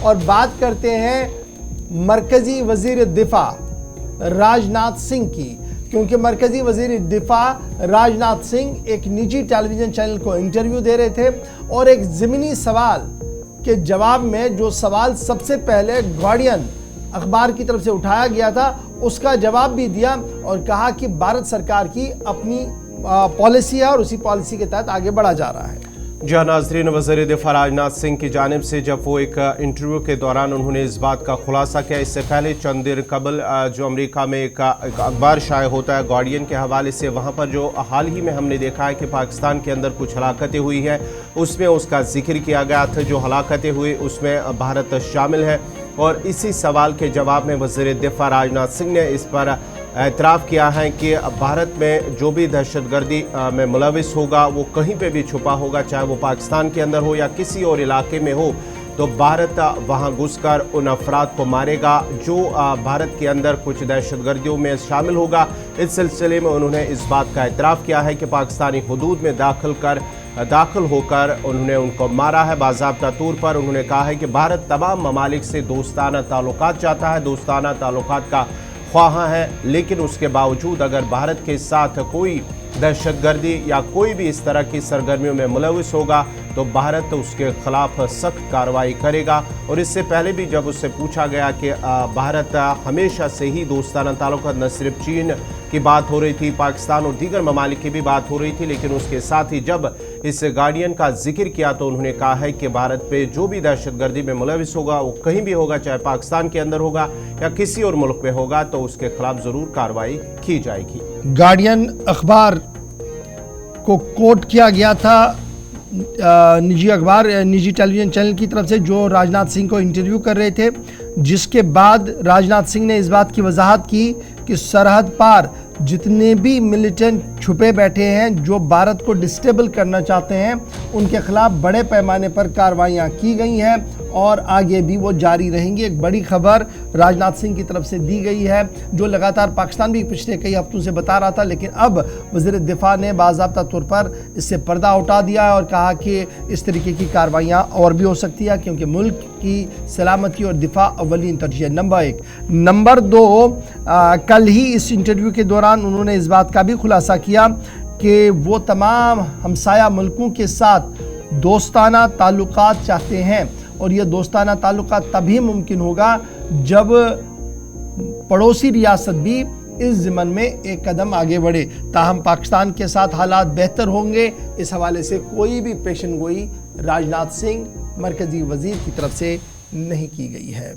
اور بات کرتے ہیں مرکزی وزیر دفاع راجناتھ سنگھ کی، کیونکہ مرکزی وزیر دفاع راجناتھ سنگھ ایک نجی ٹیلی ویژن چینل کو انٹرویو دے رہے تھے اور ایک ضمنی سوال کے جواب میں جو سوال سب سے پہلے گارڈین اخبار کی طرف سے اٹھایا گیا تھا اس کا جواب بھی دیا اور کہا کہ بھارت سرکار کی اپنی پالیسی ہے اور اسی پالیسی کے تحت آگے بڑھا جا رہا ہے۔ جہاں ناظرین، وزیر دفاع راجناتھ سنگھ کی جانب سے جب وہ ایک انٹرویو کے دوران انہوں نے اس بات کا خلاصہ کیا، اس سے پہلے چند دن قبل جو امریکہ میں ایک اخبار شائع ہوتا ہے گارڈین کے حوالے سے، وہاں پر جو حال ہی میں ہم نے دیکھا ہے کہ پاکستان کے اندر کچھ ہلاکتیں ہوئی ہیں، اس میں اس کا ذکر کیا گیا تھا، جو ہلاکتیں ہوئی اس میں بھارت شامل ہے، اور اسی سوال کے جواب میں وزیر دفاع راجناتھ سنگھ نے اس پر اعتراف کیا ہے کہ بھارت میں جو بھی دہشت گردی میں ملوث ہوگا وہ کہیں پہ بھی چھپا ہوگا، چاہے وہ پاکستان کے اندر ہو یا کسی اور علاقے میں ہو، تو بھارت وہاں گھس کر ان افراد کو مارے گا جو بھارت کے اندر کچھ دہشت گردیوں میں شامل ہوگا۔ اس سلسلے میں انہوں نے اس بات کا اعتراف کیا ہے کہ پاکستانی حدود میں داخل ہو کر انہوں نے ان کو مارا ہے۔ باضابطہ طور پر انہوں نے کہا ہے کہ بھارت تمام ممالک سے دوستانہ تعلقات چاہتا ہے، دوستانہ تعلقات کا خواہاں ہے، لیکن اس کے باوجود اگر بھارت کے ساتھ کوئی دہشت گردی یا کوئی بھی اس طرح کی سرگرمیوں میں ملوث ہوگا تو بھارت اس کے خلاف سخت کارروائی کرے گا۔ اور اس سے پہلے بھی جب اس سے پوچھا گیا کہ بھارت ہمیشہ سے ہی دوستانہ تعلقات، نہ صرف چین کی بات ہو رہی تھی، پاکستان اور دیگر ممالک کی بھی بات ہو رہی تھی، لیکن اس کے ساتھ ہی جب اس گارڈین کا ذکر کیا تو انہوں نے کہا ہے کہ بھارت پہ جو بھی دہشت گردی میں ملوث ہوگا وہ کہیں بھی ہوگا، چاہے پاکستان کے اندر ہوگا یا کسی اور ملک میں ہوگا، تو اس کے خلاف ضرور کارروائی کی جائے گی۔ گارڈین اخبار کو کوٹ کیا گیا تھا نجی اخبار، نجی ٹیلی ویژن چینل کی طرف سے، جو راجناتھ سنگھ کو انٹرویو کر رہے تھے، جس کے بعد راجناتھ سنگھ نے اس بات کی وضاحت کی کہ سرحد پار جتنے بھی ملیٹنٹ چھپے بیٹھے ہیں جو بھارت کو ڈسٹیبل کرنا چاہتے ہیں ان کے خلاف بڑے پیمانے پر کارروائیاں کی گئی ہیں اور آگے بھی وہ جاری رہیں گی۔ ایک بڑی خبر راجناتھ سنگھ کی طرف سے دی گئی ہے جو لگاتار پاکستان بھی پچھلے کئی ہفتوں سے بتا رہا تھا، لیکن اب وزیر دفاع نے باضابطہ طور پر اس سے پردہ اٹھا دیا اور کہا کہ اس طریقے کی کارروائیاں اور بھی ہو سکتی ہیں کیونکہ ملک کی سلامتی اور دفاع اولین ترجیح۔ نمبر 1۔ نمبر 2، کل ہی اس انٹرویو کے دوران انہوں نے اس بات کا بھی خلاصہ کیا کہ وہ تمام ہمسایہ ملکوں کے ساتھ دوستانہ تعلقات چاہتے ہیں اور یہ دوستانہ تعلقات تبھی ممکن ہوگا جب پڑوسی ریاست بھی اس ضمن میں ایک قدم آگے بڑھے۔ تاہم پاکستان کے ساتھ حالات بہتر ہوں گے، اس حوالے سے کوئی بھی پیشن گوئی راجناتھ سنگھ مرکزی وزیر کی طرف سے نہیں کی گئی ہے۔